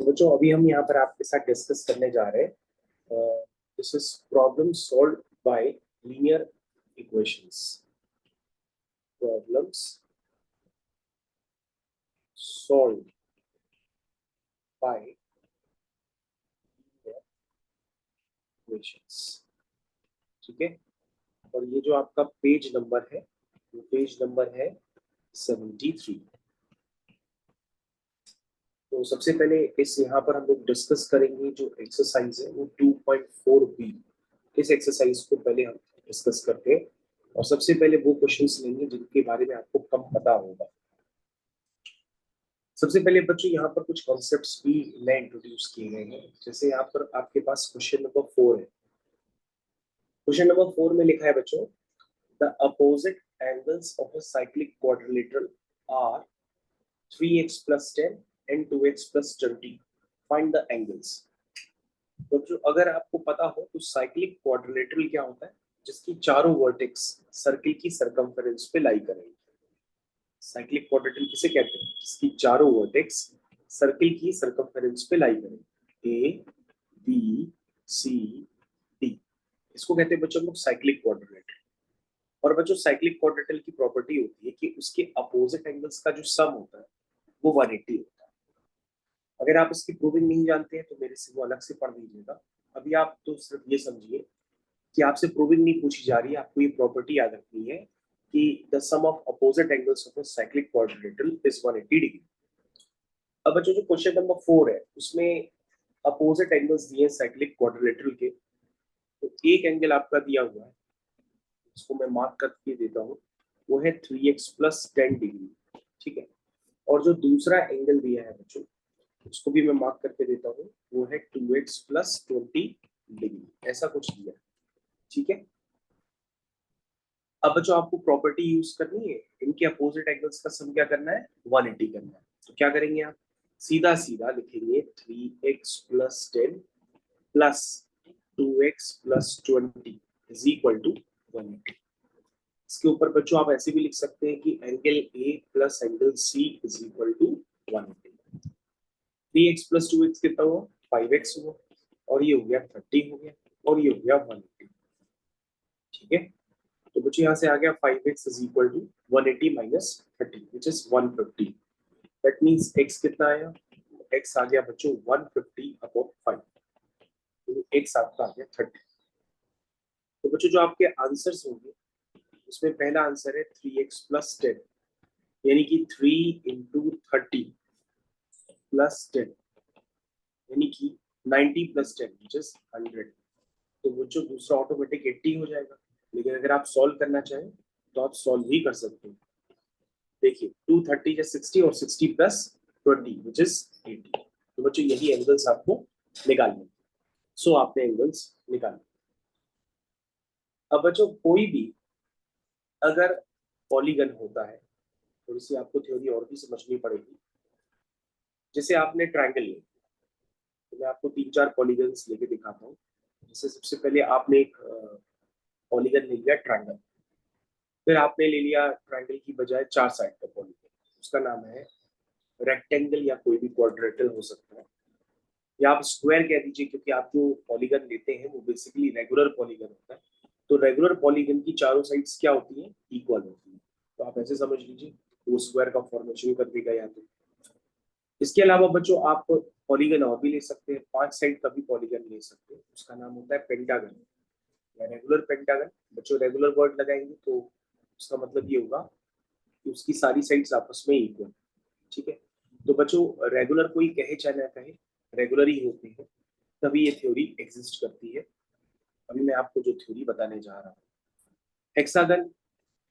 तो बच्चों अभी हम यहाँ पर आपके साथ डिस्कस करने जा रहे हैं this is problem solve by linear equations. Problems solve by linear equations. ठीक है, और ये जो आपका पेज नंबर है वो पेज नंबर है 73। तो सबसे पहले इस यहाँ पर हम लोग डिस्कस करेंगे जो एक्सरसाइज है वो 2.4b। इस एक्सरसाइज को पहले हम डिस्कस करते हैं और सबसे पहले वो क्वेश्चंस लेंगे जिनके बारे में आपको कम पता होगा। सबसे पहले बच्चों यहाँ पर कुछ कॉन्सेप्ट्स भी नए इंट्रोड्यूस किए गए हैं। जैसे यहाँ पर आपके पास क्वेश्चन नंबर 4 है। क्वेश्चन नंबर 4 में लिखा है बच्चों, the opposite angles of a cyclic quadrilateral are 3x plus 10 and 2x plus 20. Find the angles. तो जो अगर आपको पता हो तो साइक्लिक क्वाड्रिलेटरल क्या होता है, जिसकी चारों वर्टेक्स सर्किल की सरकमफेरेंस पे लाई करेंगे। साइक्लिक क्वाड्रिलेटरल किसे कहते हैं? जिसकी चारों वर्टेक्स सर्किल की सरकमफेरेंस पे लाई करेंगे। ए बी सी डी, इसको कहते हैं बच्चों लोग साइक्लिक क्वाड्रिलेटरल। और बच्चों साइक्लिक क्वाड्रिलेटरल की प्रॉपर्टी होती है कि उसके अपोजिट एंगल्स का जो सम होता है वो 180 होता है। अगर आप इसकी प्रूविंग नहीं जानते हैं तो मेरे से वो अलग से पढ़ लीजिएगा। अभी आप तो सिर्फ ये समझिए कि आपसे प्रूविंग नहीं पूछी जा रही है, आपको ये प्रॉपर्टी याद रखनी है कि the sum of opposite angles of a cyclic quadrilateral is 180 degree. अब बच्चों जो क्वेश्चन नंबर 4 है उसमें अपोजिट एंगल्स दिए साइक्लिक क्वाड्रिलेटरल के। तो एक एंगल आपका दिया हुआ है, इसको मैं मार्क करके देता हूँ, वो है 3x plus 10 डिग्री। ठीक है, और जो दूसरा एंगल दिया है बच्चों उसको भी मैं मार्क करके देता हूँ, वो है 2x plus 20 डिग्री। ऐसा कुछ दिया है। ठीक है, अब बच्चों आपको प्रॉपर्टी यूज करनी है, इनके अपोजिट एंगल्स का सम क्या करना है, 180 करना है। तो क्या करेंगे आप, सीधा सीधा लिखेंगे 3x plus 10 plus 2x plus 20 is equal to 180। इसके ऊपर बच्चों आप ऐसे भी लिख सकते हैं कि angle A plus angle C is equal to 180। 3x plus 2x कितना हुआ, 5x हुआ, और ये हो गया 30 हो गया, और ये हो गया 180। ठीक है, तो बच्चों यहाँ से आ गया 5x is equal to 180 minus 30 which is 150। That means x कितना आया, x आ गया बच्चों 150 अपॉन 5, तो x आपका आ गया 30। तो बच्चों जो आपके आंसर्स होंगे उसमें पहला आंसर है 3x plus 10, यानी कि 3 into 30 plus 10, यानी कि 90 plus 10 which is 100। तो बच्चों दूसरा ऑटोमेटिक 80 हो जाएगा। लेकिन अगर आप सॉल्व करना चाहें तो आप सॉल्व ही कर सकते हैं। देखिए 230 या 60 और 60 प्लस 20 which is 80। तो बच्चों यही एंगल्स आपको निकालने। सो आपने एंगल्स निकाले। अब बच्चों कोई भी अगर पॉलीगन होता है, थोड़ी सी आपको थ्योरी और भी समझनी पड़ेगी। जैसे आपने ट्रायंगल लिया, तो मैं आपको 3-4 पॉलीगन्स लेके दिखाता हूँ। जैसे सबसे पहले आपने एक पॉलीगन ले लिया ट्रायंगल, फिर आपने ले लिया ट्रायंगल की बजाय 4 साइड का पॉलीगन, उसका नाम है रेक्टेंगल या कोई भी क्वाड्रेटल हो सकता है, या आप स्क्वायर कह दीजिए, क्योंकि आप जो पॉलीगन लेते हैं वो बेसिकली रेगुलर पॉलीगन होता है। तो रेगुलर पॉलीगन की चारों साइड्स क्या होती है, इक्वल होती है। तो आप ऐसे समझ लीजिए वो स्क्वायर का फॉर्मेशन कर देगा। या तो इसके अलावा बच्चों आप पॉलीगन और भी ले सकते हैं, 5 साइड का भी पॉलीगन ले सकते हैं, उसका नाम होता है पेंटागन या रेगुलर पेंटागन। बच्चों रेगुलर वर्ड लगाएंगे तो उसका मतलब ये होगा कि उसकी सारी साइड्स आपस में इक्वल। ठीक है, तो बच्चों रेगुलर कोई कहे चाहे ना कहे, रेगुलर ही होते हैं, तभी ये थ्योरी एग्जिस्ट करती है। अभी मैं आपको जो थ्योरी बताने जा रहा हूँ, हेक्सागन।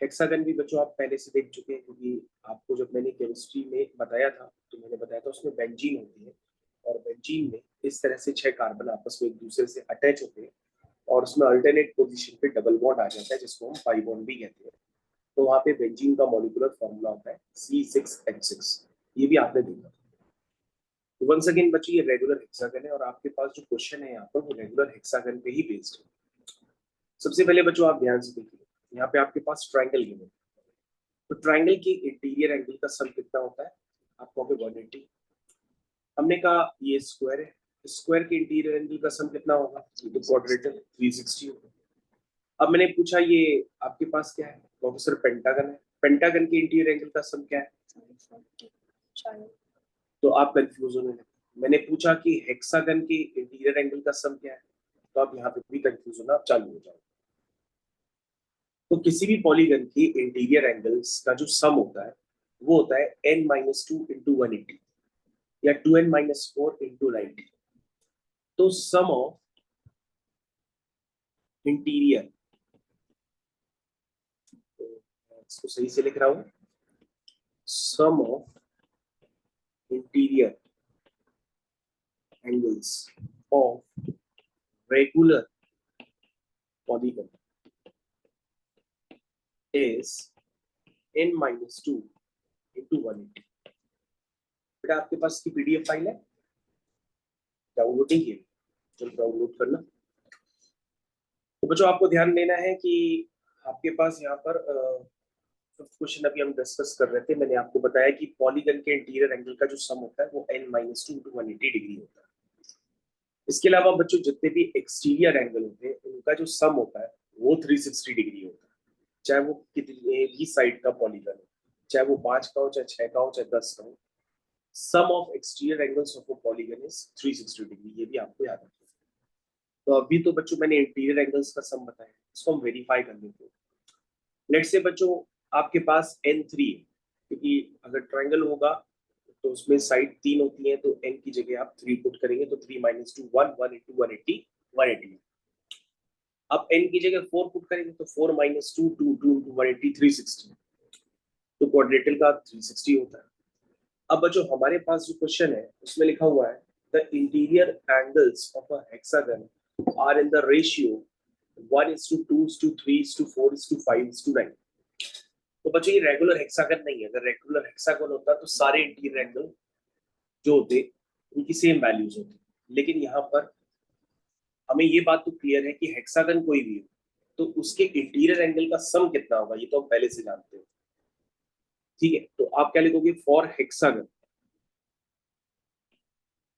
हेक्सागन भी बच्चों आप पहले से देख चुके हैं, क्योंकि आपको जब मैंने केमिस्ट्री में बताया था तो मैंने बताया था उसमें बेंजीन होती है, और बेंजीन में इस तरह से 6 कार्बन आपस में एक दूसरे से अटैच होते हैं, और उसमें अल्टरनेट पोजीशन पे डबल बॉन्ड आ जाता है जिसको हम पाई बॉन्ड भी कहते हैं। तो वहाँ पे बेंजीन का मॉलिक्यूलर फॉर्मूला होता है C6H6। ये भी आपने देखा। तो वंस अगेन बच्चों ये रेगुलर हेक्सागन है, और आपके पास जो क्वेश्चन है यहाँ पर वो रेगुलर हेक्सागन पे ही बेस्ड है। सबसे पहले बच्चों आप ध्यान से देखिए, यहाँ पे आपके पास ट्राइंगल गिवन है। तो ट्राइंगल के इंटीरियर एंगल का सम कितना होता है, आप कहोगे 180। हमने कहा ये स्क्वायर है, स्क्वायर के इंटीरियर एंगल का सम कितना होगा, ये तो क्वाड्रेटिक 360 होगा। अब मैंने पूछा ये आपके पास क्या है प्रोफेसर, पेंटागन है, पेंटागन के इंटीरियर एंगल का सम क्या है, तो आप कंफ्यूज होने लगे। मैंने पूछा कि हेक्सागन के इंटीरियर एंगल का सम क्या है, तो आप यहाँ पे भी कंफ्यूज होना आप चालू हो जाओ। तो किसी भी पॉलीगन की इंटीरियर एंगल्स का जो सम होता है वो होता है n-2 इंटू 180 या 2n-4 इंटू 90। तो सम ऑफ इंटीरियर, तो इसको सही से लिख रहा हूं, sum of interior angles of regular polygon is n-2 into 180। बेटा आपके पास की पीडीएफ फाइल है, डाउनलोडिंग है, चलो डाउनलोड करना। तो बच्चों आपको ध्यान देना है कि आपके पास यहाँ पर क्वेश्चन अभी हम डिस्कस कर रहे थे, मैंने आपको बताया कि पॉलीगन के इंटीरियर एंगल का जो सम होता है वो n-2 इंटू 180 डिग्री होता है। इसके अलावा बच्चों जितने भी एक्सटीरियर एंगल होते हैं उनका जो सम होता है वो 360 डिग्री होता है, चाहे वो कितने भी साइड का पॉलीगन हो, चाहे वो 5 का हो, चाहे 6 का हो, चाहे 10 का हो, sum of exterior angles of a polygon is 360 degree, ये भी आपको याद रखना है। तो अभी तो बच्चों मैंने इंटीरियर एंगल्स का सम बताया, इसको हम वेरीफाई कर लेते हैं। लेट्स से बच्चों आपके पास n3 है, क्योंकि अगर ट्रायंगल होगा तो उसमें साइड 3 होती है, तो n की जगह आप 3 पुट करेंगे तो 3-2 1 1 इंटू 180 180। अब n की जगह 4 पुट करेंगे तो 4-2 2 2 इंटू 180 360, तो क्वाड्रेटिक का 360 होता है। अब बच्चों हमारे पास जो क्वेश्चन है उसमें लिखा हुआ है the interior angles of a hexagon are in the ratio 1:2:3:4:5:9। तो बच्चों ये रेगुलर हेक्सागन नहीं है, अगर रेगुलर हेक्सागन होता तो सारे इंटीरियर एंगल जो होते उनकी सेम वैल्यूज होती, लेकिन यहाँ पर हमें ये बात तो क्लियर है कि हेक्सागन कोई भी हो तो उसके इंटीरियर एंगल का सम कितना होगा ये तो हम पहले से जानते हैं। ठीक है, तो आप क्या लिखोगे फॉर हेक्सागन,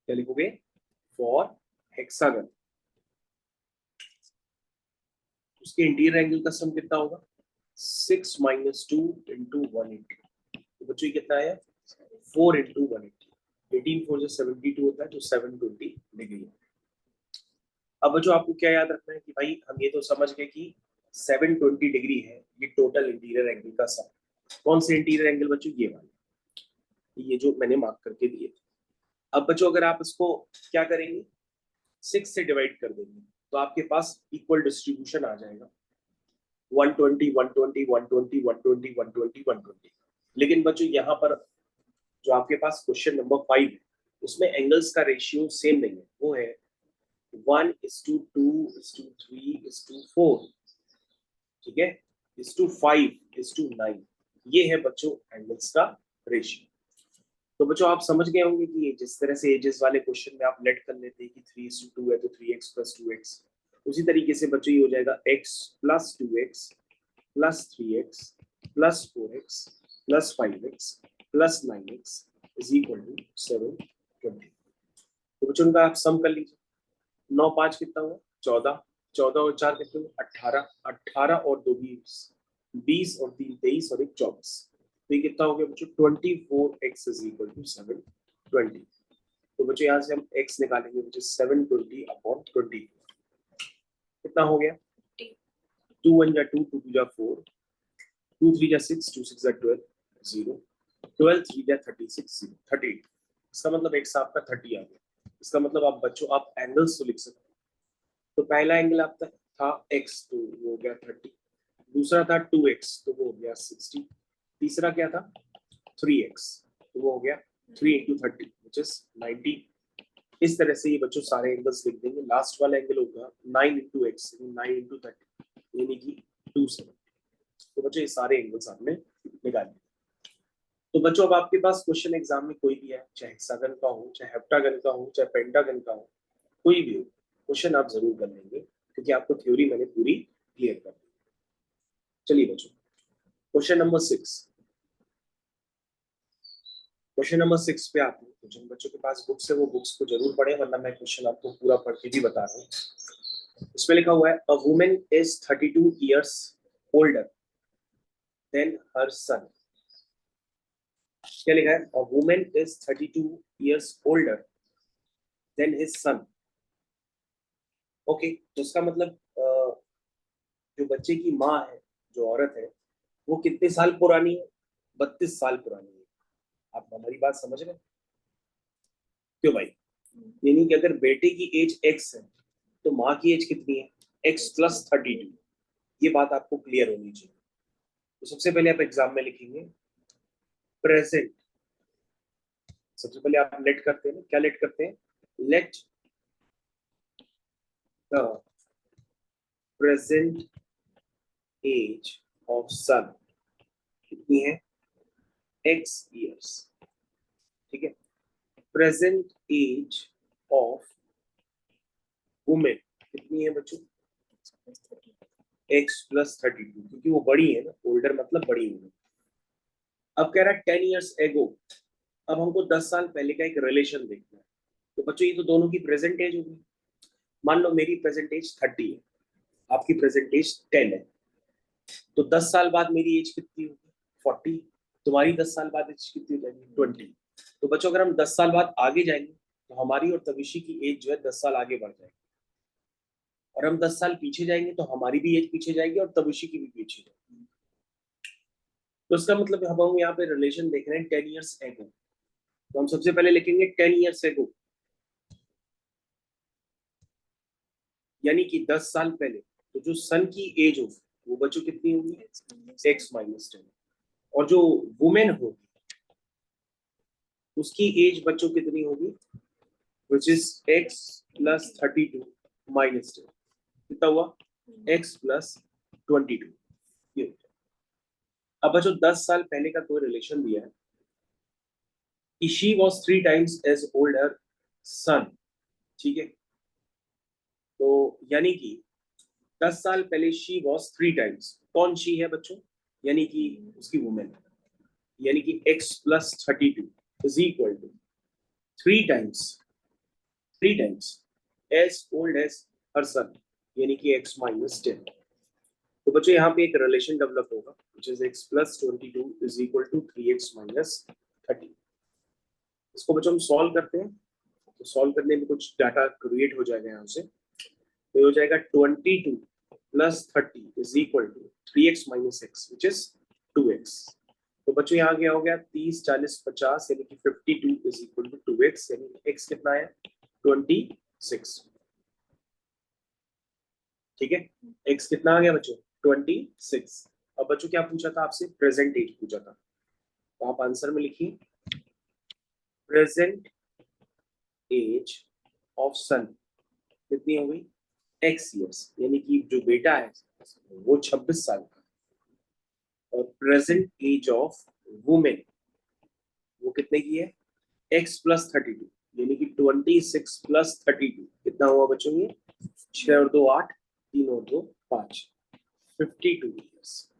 क्या लिखोगे फॉर हेक्सागन, उसके इंटीरियर एंगल का सम कितना होगा 6-2 इंटू 180। तो बच्चों ये कितना है 4 इंटू 180, 18 4 72 होता है, तो 720 डिग्री। अब बच्चों आपको क्या याद रखना है कि भाई हम ये तो समझ गए कि 720 डिग्री है ये टोटल इंटीरियर एंगल का सम। कौन से इंटीरियर एंगल बच्चों, ये वाले, ये जो मैंने मार्क करके दिए। अब बच्चों अगर आप इसको क्या करेंगे 6 से डिवाइड कर देंगे तो आपके पास इक्वल डिस्ट्रीब्यूशन आ जाएगा 120 120 120 120 120 120। लेकिन बच्चों यहाँ पर जो आपके पास क्वेश्चन नंबर 5 है उसमें एंगल्स का रेशियो सेम नहीं है, वो है 1:2:3:4, ठीक है, 5:9। ये है बच्चों एंगल्स का रेशियो। तो बच्चों आप समझ गए होंगे कि जिस तरह से एजेस वाले क्वेश्चन में आप लेट कर लेते हैं कि 3:2 है तो 3x + 2x, उसी तरीके से बच्चों ये हो जाएगा x + 2x + 3x + 4x + 5x + 9x = 720। तो बच्चों का आप सम कर लीजिए, 9-5 कितना हुआ 14, 14 और 4 कितने हुए 18, 18 और 2 20, 20 और 3 23 और 1 24। तो ये कितना हो गया बच्चों 24x = 720। तो बच्चों यहाँ से हम x निकालेंगे which is 720/24, कितना हो गया 2 1 जा 2 2 2 जा 4 2 3 जा 6 2 6 जा 12 0 12 3 जा 36 0 38। इसका मतलब x आपका 30 आ गया। इसका मतलब आप बच्चों आप एंगल्स तो लिख सकते हैं। तो पहला एंगल आपका था x, तो वो हो गया 30, दूसरा था 2x तो वो हो गया 60, तीसरा क्या था 3x तो वो हो गया 3 × 30 which is 90। इस तरह से ये बच्चों सारे एंगल्स लिख देंगे। लास्ट वाला एंगल होगा 9 × x 9 × 30 यानी कि 270। तो बच्चों ये सारे एंगल्स आपने निकाल दिए। तो बच्चों अब आपके पास क्वेश्चन एग्जाम में कोई भी है, चाहे हेक्सागन का हो, चाहे हेप्टागन का हो, चाहे पेंटागन का हो, कोई भी हो क्वेश्चन आप जरूर कर लेंगे क्योंकि आपको थ्योरी मैंने पूरी क्लियर कर दी। चलिए बच्चों क्वेश्चन नंबर 6, क्वेश्चन नंबर 6 पे आते हैं। तो जिन बच्चों के पास बुक्स है वो बुक्स को जरूर पढ़ें, वरना मैं क्वेश्चन आपको पूरा पढ़ के भी बता रहा हूँ। इसमें लिखा हुआ है a woman is 32 years older than her son. क्या लिखा है? A woman is 32 years older than his son. Okay, तो इसका मतलब जो बच्चे की माँ है, जो औरत है, वो कितने साल पुरानी है? 32 साल पुरानी है। आप हमारी बात समझ रहे हैं? क्यों भाई? यानी कि अगर बेटे की एज एक्स है तो माँ की एज कितनी है? X plus 32। ये बात आपको क्लियर होनी चाहिए। तो सबसे पहले आप एग्जाम में लिखेंगे प्रेजेंट। सबसे पहले आप लेट करते हैं, क्या लेट करते हैं? Let the present age of son कितनी है? X years. ठीक है। प्रेजेंट एज ऑफ वुमेन कितनी है बच्चों? एक्स प्लस 32, क्योंकि वो बड़ी है ना, ओल्डर मतलब बड़ी है। अब कह रहा है 10 ईयर्स एगो। अब हमको 10 साल पहले का एक रिलेशन देखना है। तो बच्चों ये तो दोनों की प्रेजेंट एज होगी। मान लो मेरी प्रेजेंट एज 30 है, आपकी प्रेजेंट एज 10 है, तो 10 साल बाद मेरी एज कितनी होगी? 40। तुम्हारी 10 साल बाद एज कितनी हो जाएगी? 20। तो बच्चों अगर हम 10 साल बाद आगे जाएंगे तो हमारी और तविशी की एज जो है 10 साल आगे बढ़ जाएगी, और हम 10 साल पीछे जाएंगे तो हमारी भी एज पीछे जाएगी और तविशी की भी पीछे जाएगी। तो इसका मतलब हम यहाँ पे रिलेशन देख रहे हैं 10 ईयर्स एगो। तो हम सबसे पहले लिखेंगे 10 ईयर्स एगो, यानी कि 10 साल पहले। तो जो सन की एज होगी वो बच्चों कितनी होगी? X minus 10। और जो वुमेन होगी उसकी एज बच्चों कितनी होगी? Which is x plus 32 minus 10। कितना हुआ? X plus 22। ये। अब बच्चों 10 साल पहले का कोई रिलेशन दिया है कि she was 3 times age old her son. ठीक है। तो यानी कि 10 साल पहले शी वॉज 3 टाइम्स। कौन शी है बच्चों? यानी कि उसकी वुमेन। यानी कि x plus 32 is equal to 3 times age old age her son, यानी कि x माइनस 10। तो बच्चों यहाँ पे एक रिलेशन डेवलप होगा which is x plus 22 is equal to 3x minus 30। इसको बच्चों हम सॉल्व करते हैं, तो सॉल्व करने में कुछ डाटा क्रिएट हो जाएगा यहाँ से। तो हो जाएगा 22 plus 30 is equal to 3x minus x which is 2x। तो बच्चों यहाँ क्या हो गया? 30 40 50 यानी कि 52 इज इक्वल टू 2x, यानी कि x कितना है? 26। ठीक है। x कितना आ गया बच्चों? 26। अब बच्चों क्या पूछा था आपसे? प्रेजेंट एज पूछा था। तो आप आंसर में लिखिए प्रेजेंट एज ऑफ सन कितनी हो गई? x ईयर्स, यानी कि जो बेटा है वो 26 साल का। और प्रेजेंट एज ऑफ वुमेन वो कितने की है? x प्लस 32, यानी कि 26 प्लस 32 कितना हुआ बच्चों? ये 6 और 2 8, 3 और 2 5, 52 ईयर्स।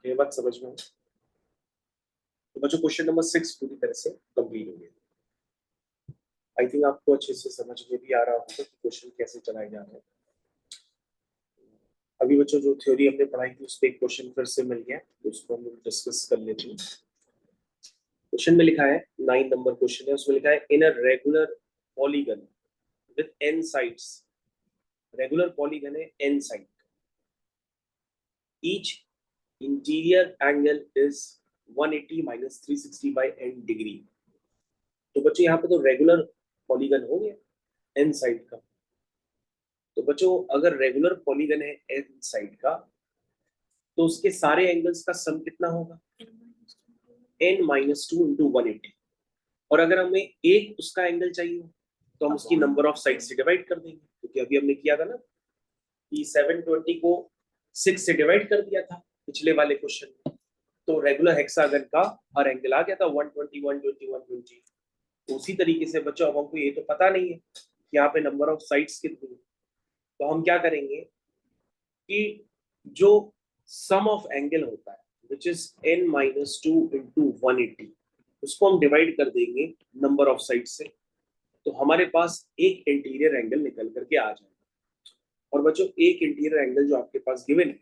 ये बात समझ में? तो बच्चों क्वेश्चन नंबर 6 पूरी तरह से कंप्लीट हो गया। आई थिंक आपको अच्छे से समझ में भी आ रहा होगा कि क्वेश्चन कैसे चलाए जा रहे हैं। अभी बच्चों जो थ्योरी हमने पढ़ाई थी उस पर एक क्वेश्चन फिर से मिल गया, तो उसको हम डिस्कस कर लेते हैं। क्वेश्चन में लिखा है 9 नंबर क्वेश्चन है, उसमें लिखा है in a regular polygon with n sides. Regular polygon है n side, each interior angle is 180 minus 360 by n degree. तो बच्चों यहाँ पे तो रेगुलर पॉलीगन हो गया n साइड का। तो बच्चों अगर रेगुलर पॉलीगन है n साइड का तो उसके सारे एंगल्स का सम कितना होगा? n minus 2 into 180। और अगर हमें एक उसका एंगल चाहिए तो हम उसकी नंबर ऑफ साइड से डिवाइड कर देंगे, क्योंकि अभी हमने किया था ना कि 720 को 6 से डिवाइड कर दिया था पिछले वाले क्वेश्चन में। तो रेगुलर हेक्सागन का हर एंगल आ गया था 120 120 120। तो उसी तरीके से बच्चों अब हमको ये तो पता नहीं है कि यहाँ पे नंबर ऑफ साइड्स कितनी है, तो हम क्या करेंगे कि जो सम ऑफ एंगल होता है which is n minus 2 into 180, उसको हम डिवाइड कर देंगे नंबर ऑफ साइड से, तो हमारे पास एक इंटीरियर एंगल निकल करके आ जाएगा। और बच्चों एक इंटीरियर एंगल जो आपके पास गिवन है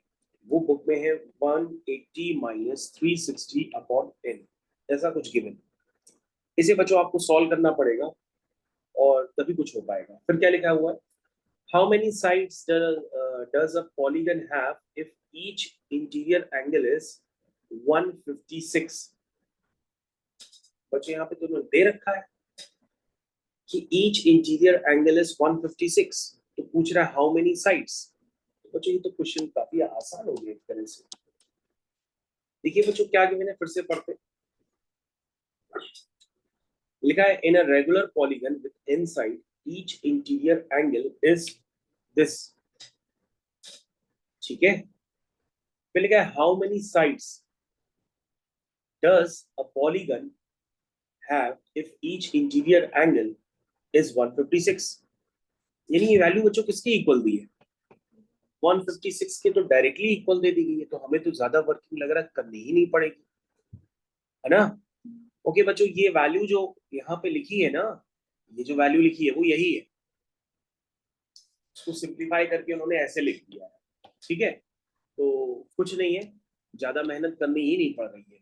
वो बुक में है 180 माइनस 360 अपॉन n, ऐसा कुछ गिवन। इसे बच्चों आपको सॉल्व करना पड़ेगा और तभी कुछ हो पाएगा। फिर क्या लिखा हुआ है, how many sides does a polygon have if each interior angle is 156। बच्चों यहाँ पे तुमने दे रखा है कि ईच इंटीरियर एंगल इज 156, तो पूछ रहा है हाउ मेनी साइड्स। बच्चों ये तो क्वेश्चन काफी आसान हो गया एक तरह से। देखिए बच्चों क्या गिवन है, फिर से पढ़ते। लिखा है in a regular polygon with inside each interior angle is this, ठीक है। फिर लिखा है how many sides does a polygon have if each interior angle is 156। यानी ये वैल्यू बच्चों किसकी इक्वल दी है, 156 के तो डायरेक्टली इक्वल दे दी गई है, तो हमें तो ज्यादा वर्किंग लग रहा है करनी ही नहीं पड़ेगी, है ना। ओके बच्चों ये वैल्यू जो यहाँ पे लिखी है ना, ये जो वैल्यू लिखी है वो यही है, उसको सिंप्लीफाई करके उन्होंने ऐसे लिख दिया है, ठीक है। तो कुछ नहीं है, ज्यादा मेहनत करनी ही नहीं पड़ रही है,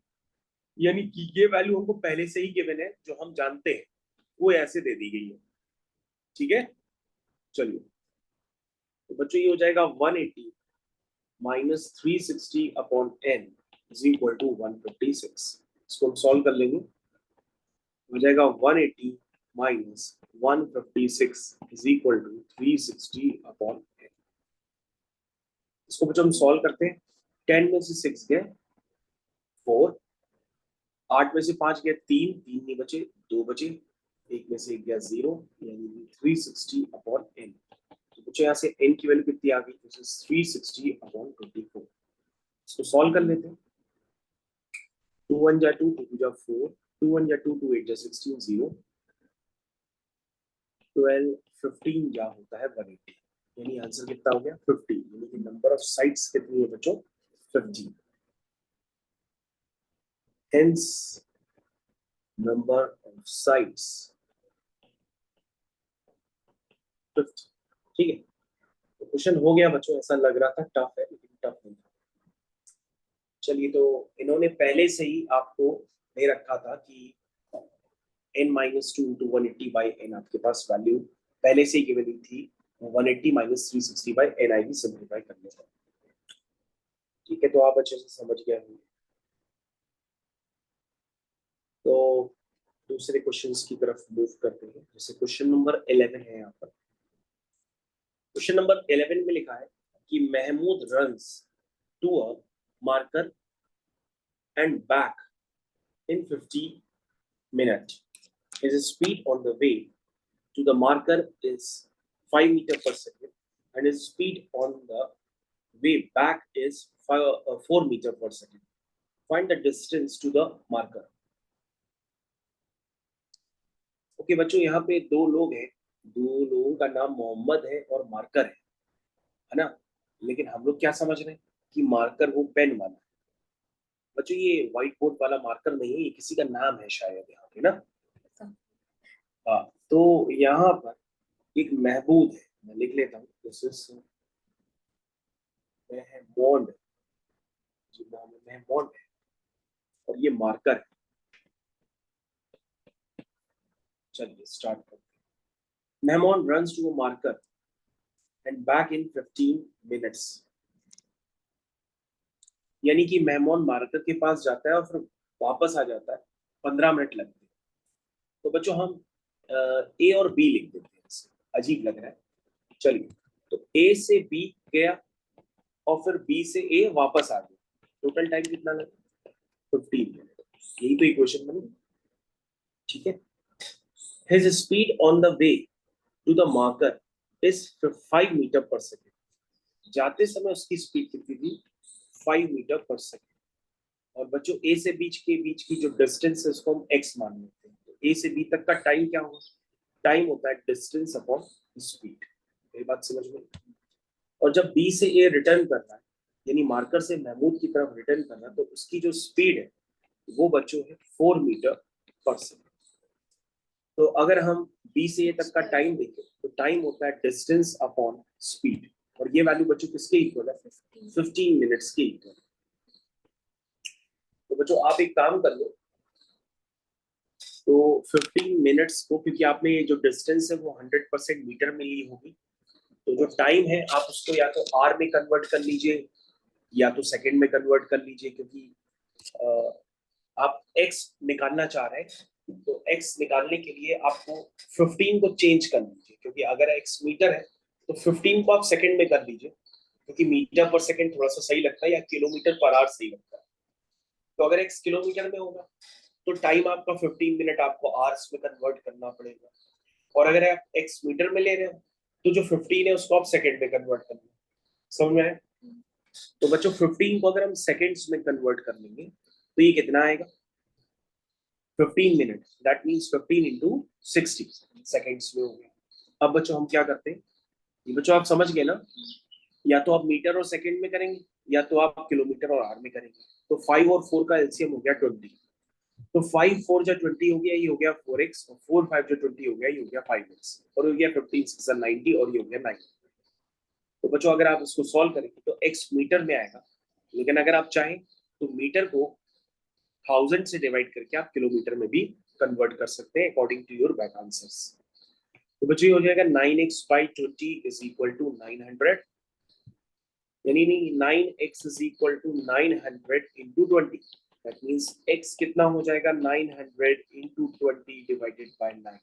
यानी कि ये वैल्यू हमको पहले से ही गिवन है, जो हम जानते हैं वो ऐसे दे दी गई है, ठीक है। चलिए तो बच्चों ये हो जाएगा 180 minus 360 upon n is equal to 156। इसको हम सॉल्व कर लेंगे, हो जाएगा 180 minus 156 is equal to 360 upon n। इसको बच्चों हम सॉल्व करते हैं, 10 में से 6 गए 4, 8 में से 5 गए 3, 3 नहीं बचे 2 बचे, एक में से एक गया 0, यानी 360 अपॉन n। तो बच्चों यहाँ से n की वैल्यू कितनी आ गई, 360 अपॉन 24। इसको सॉल्व कर लेते हैं, 2 1 जा 2, 2 2 जा 4, 2 1 जा 2, 2 8 जा 16, 0, 12 15 जा होता है 180, यानी आंसर कितना हो गया 50, यानी कि नंबर ऑफ साइड्स कितनी है बच्चों 50। हेंस नंबर ऑफ साइड्स 50, ठीक है। तो क्वेश्चन हो गया बच्चों, ऐसा लग रहा था टफ है लेकिन टफ नहीं था। चलिए तो इन्होंने पहले से ही आपको दे रखा था कि n minus two into 180 by n आपके पास वैल्यू पहले से ही गिवन थी, 180 माइनस 360 बाई एन आएगी, सिंप्लीफाई करने पर, ठीक है। तो आप अच्छे से समझ गए होंगे। तो दूसरे क्वेश्चंस की तरफ मूव करते हैं, जैसे क्वेश्चन नंबर 11 है यहाँ पर। क्वेश्चन नंबर 11 में लिखा है कि Mahmood runs to a marker and back in 50 minute, his speed on the way to the marker is 5 meter per second and his speed on the way back is 4 meter per second. Find the distance to the marker. Okay बच्चों यहाँ पे दो लोग हैं, दो लोगों का नाम मोहम्मद है और मार्कर है ना। लेकिन हम लोग क्या समझ रहे हैं कि मार्कर वो पेन वाला है। बच्चों ये व्हाइट बोर्ड वाला मार्कर नहीं है, ये किसी का नाम है शायद यहाँ पे ना। हाँ तो यहाँ पर एक महबूद है, मैं लिख लेता हूँ, दिस इज महमूद, जी महमूद है और ये मार्कर है। चलिए स्टार्ट करते हैं। Mahmood runs to a marker and back in 15 minutes, यानी कि मेहमान मार्कर के पास जाता है और फिर वापस आ जाता है, 15 मिनट लगते हैं। तो बच्चों हम ए और बी लिख देते हैं, अजीब लग रहा है। चलिए तो ए से बी गया और फिर बी से ए वापस आ गया, टोटल टाइम कितना लगा 15 मिनट, यही तो इक्वेशन बनी, ठीक है। His speed on the way to the marker is 5 metre per second, जाते समय उसकी स्पीड कितनी थी 5 मीटर पर सेकेंड। और बच्चों ए से बीच की जो डिस्टेंस है उसको हम एक्स मान लेते हैं, तो ए से बी तक का टाइम क्या होगा, टाइम होता है डिस्टेंस अपॉन स्पीड, ये बात समझ में। और जब बी से ए रिटर्न करना है, यानी मार्कर से महमूद की तरफ रिटर्न करना है, तो उसकी जो स्पीड है वो बच्चों है 4 मीटर पर सेकेंड। तो अगर हम बी से ए तक का टाइम देखें तो टाइम होता है डिस्टेंस अपॉन स्पीड, और ये वैल्यू बच्चों किसके इक्वल है? 15 मिनट्स के इक्वल। तो बच्चों आप एक काम कर लो, तो 15 मिनट्स को, क्योंकि आपने ये जो डिस्टेंस है वो 100% मीटर में ली होगी, तो जो टाइम है आप उसको या तो आर में कन्वर्ट कर लीजिए या तो सेकंड में कन्वर्ट कर लीजिए, क्योंकि आप एक्स निकालना चाह रहे हैं तो एक्स निकालने के लिए आपको 15 को चेंज कर लीजिए, क्योंकि अगर एक्स मीटर है तो 15 को आप सेकंड में कर लीजिए, क्योंकि मीटर पर सेकंड थोड़ा सा सही लगता है, या किलोमीटर पर आवर सही लगता है। तो अगर एक्स किलोमीटर में होगा तो टाइम आपका 15 मिनट आपको आवर्स में कन्वर्ट करना पड़ेगा, और अगर आप एक्स मीटर में ले रहे हो तो जो 15 है उसको आप सेकंड में कन्वर्ट करना। समझ में आया? तो बच्चों 15 को अगर हम सेकंड्स में कन्वर्ट कर लेंगे तो ये कितना आएगा? 15 minute, that means 15 into 60 seconds में हो गया। अब बच्चों हम क्या करते हैं, ये बच्चों आप समझ गए ना, या तो आप मीटर और सेकंड में करेंगे या तो आप किलोमीटर और आवर में करेंगे। तो 5 और 4 का एलसीएम हो गया 20, तो 5 4 जो 20 हो गया, ये हो गया 4x, और 4 5 जो 20 हो गया, ये हो गया 5x, और हो गया 15 6 90, और ये हो गया 9। तो बच्चों अगर आप इसको सॉल्व करेंगे तो x मीटर में आएगा, लेकिन अगर आप चाहें तो मीटर को 1000 से डिवाइड करके आप किलोमीटर में भी कन्वर्ट कर सकते हैं according to your back answers. तो बच्चों ये हो जाएगा 9x/20 इज इक्वल टू 900, यानी नहीं 9x is equal to 900 into 20, that means x कितना हो जाएगा? 900 इंटू 20 डिवाइडेड बाय 9,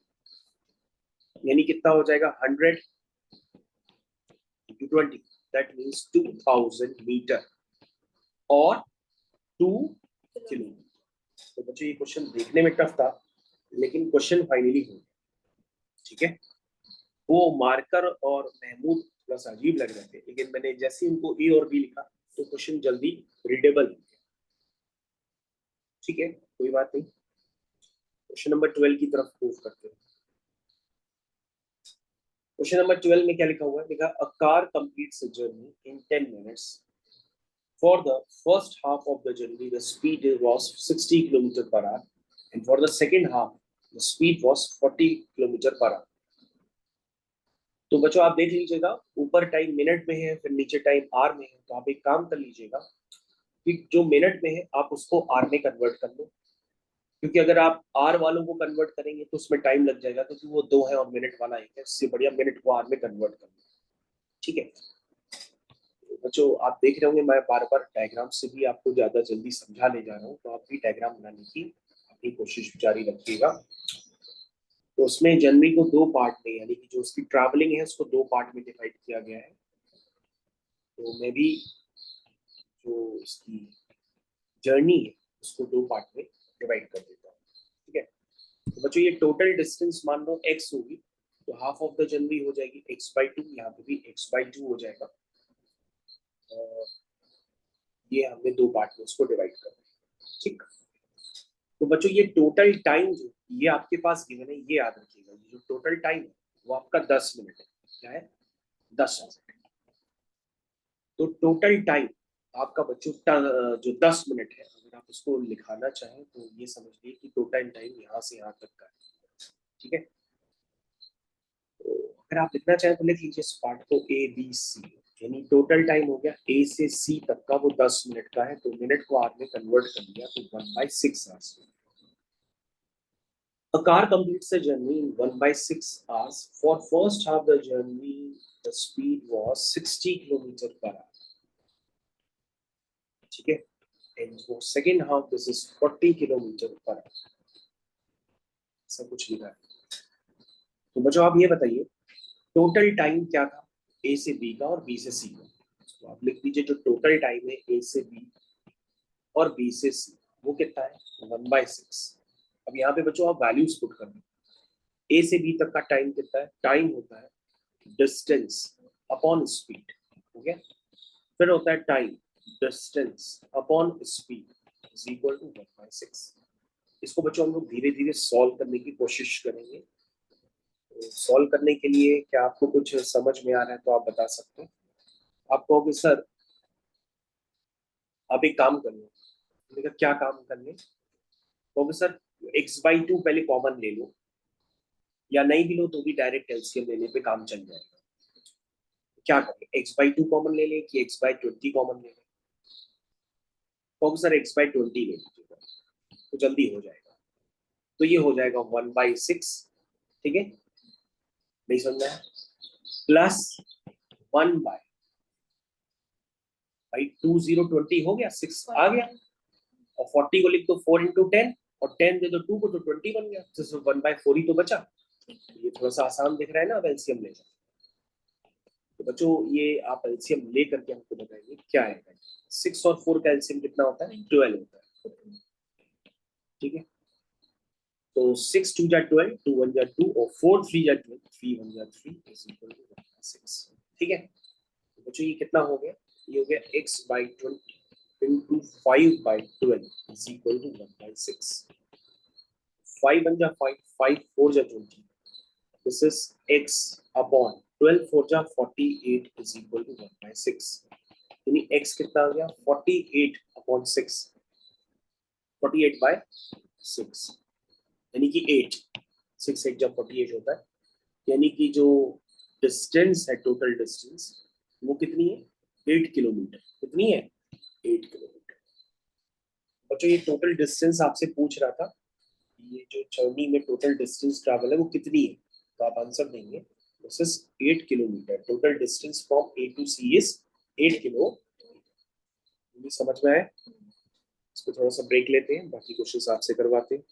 यानी कितना हो जाएगा? 100 इंटू 20, दैट मींस 2000 मीटर और 2 किलोमीटर। तो बच्चों ये क्वेश्चन देखने में टफ था, लेकिन क्वेश्चन फाइनली हो गया। ठीक है, वो मार्कर और महमूद थोड़ा सा अजीब लग रहे थे, लेकिन मैंने जैसे उनको ए और बी लिखा तो क्वेश्चन जल्दी रीडेबल हो गया। ठीक है, कोई बात नहीं। क्वेश्चन नंबर 12 की तरफ मूव करते हैं। क्वेश्चन नंबर 12 में क्या लिखा हुआ है? लिखा a car completes a journey in 10 minutes. For the first half of the journey, the speed was 60 km per hour, and for the second half, the speed was 40 km per hour. तो बच्चों आप देख लीजिएगा, ऊपर time minute में है, फिर नीचे टाइम आर में है, तो आप एक काम कर लीजिएगा कि जो मिनट में है आप उसको आर में कन्वर्ट कर लो, क्योंकि अगर आप आर वालों को कन्वर्ट करेंगे तो उसमें टाइम लग जाएगा, क्योंकि वो 2 है और मिनट वाला 1 है, इससे बढ़िया मिनट को आर में कन्वर्ट कर लो। ठीक है, तो बच्चों आप देख रहे होंगे मैं बार बार डायग्राम से भी आपको ज्यादा जल्दी समझा ले जा रहा हूँ, तो आप भी डायग्राम बनाने की अपनी कोशिश जारी रखिएगा। तो उसमें जनवरी को 2 पार्ट में, यानी कि जो उसकी ट्रैवलिंग है उसको 2 पार्ट में डिवाइड किया गया है। तो मैं भी जो उसकी जर्नी है उसको 2 पार्ट में डिवाइड कर देता हूँ। ठीक है, तो बच्चों ये टोटल डिस्टेंस मान लो x होगी, तो हाफ ऑफ द जर्नी हो जाएगी x/2, यहाँ पे भी x/2 हो जाएगा। ये हमने 2 पार्ट में उसको डिवाइड कर दिया। ठीक, तो बच्चों ये टोटल टाइम जो ये आपके पास गिवन है, ये याद रखिएगा, ये जो टोटल टाइम है वो आपका 10 मिनट है। क्या है? 10 मिनट। तो टोटल टाइम आपका बच्चों जो 10 मिनट है, अगर आप उसको लिखाना चाहें तो ये समझिए कि टोटल टाइम यहाँ से यहाँ तक का है। ठीक है, तो अगर आप लिखना चाहें तो लिख लीजिए इस पार्ट को ABC, यानी टोटल टाइम हो गया A से C तक का, वो 10 मिनट का है, तो मिनट को आवर में कन्वर्ट कर दिया तो 1/6 hours. A car completes the journey in 1/6 hours. For first half the journey, the speed was 60 km per hour. ठीक है, and for second half this is 40 km per hour. सब कुछ लिखा है। तो बच्चों आप ये बताइए टोटल टाइम क्या था ए से बी का और बी से सी का? तो आप लिख दीजिए जो टोटल टाइम है ए से बी और बी से सी, वो कितना है? 1/6। अब यहाँ पे बच्चों आप वैल्यूज पुट कर दो। ए से बी तक का टाइम कितना है? टाइम होता है डिस्टेंस अपॉन स्पीड। ठीक है, फिर होता है time distance upon speed is equal to 1/6। इसको बच्चों हम लोग धीरे धीरे सॉल्व करने की कोशिश करेंगे। सॉल्व करने के लिए क्या आपको कुछ समझ में आ रहा है तो आप बता सकते हैं। आप कहोगे सर आप एक काम कर लो, क्या काम करने? कहोगे सर x/2 पहले कॉमन ले लो, या नहीं भी लो तो भी डायरेक्ट एलसीएम लेने पे काम चल जाएगा। क्या करें, x/2 कॉमन ले लें कि x/20 कॉमन ले लें? सर x/20 ले लीजिएगा तो जल्दी हो जाएगा। तो ये हो जाएगा 1/6, ठीक है, नहीं समझना है, प्लस 1/2 हो गया, 6 आ गया, और 40 को लिख दो 4 × 10, और 10 दे दो 2 को तो 20 बन गया, तो 1/4 ही तो बचा। ये थोड़ा सा आसान दिख रहा है ना, अब एलसीएम लेना। तो बच्चों ये आप एलसीएम ले करके हमको बताइए क्या है। 6 और 4 का एलसीएम कितना होता है? 12 होता है, ठीक है। तो 6 2 जा 12, 2 1 जा 2, और 4 3 जा 12, 3 1 जा 3 इज इक्वल टू 1/6, ठीक है। तो बच्चों ये कितना हो गया? ये हो गया x/20 into 5/12 is equal to 1/6. 5 1 जा 5, 5 4 जा 20. This is x upon 12 4 जा 48 is equal to 1/6. यानी x कितना आ गया? 48/6, 48/6, यानी कि 8, 6 1 जा 48 होता है। यानी कि जो डिस्टेंस है, टोटल डिस्टेंस, वो कितनी है? 8 किलोमीटर। कितनी है? 8 किलोमीटर। बच्चों ये टोटल डिस्टेंस आपसे पूछ रहा था, ये जो जर्नी में टोटल डिस्टेंस ट्रैवल है वो कितनी है, तो आप आंसर देंगे this is 8 kilometre. Total distance from A to C is 8 kilo. समझ में आए? इसको थोड़ा सा ब्रेक लेते हैं, बाकी क्वेश्चंस आपसे करवाते हैं।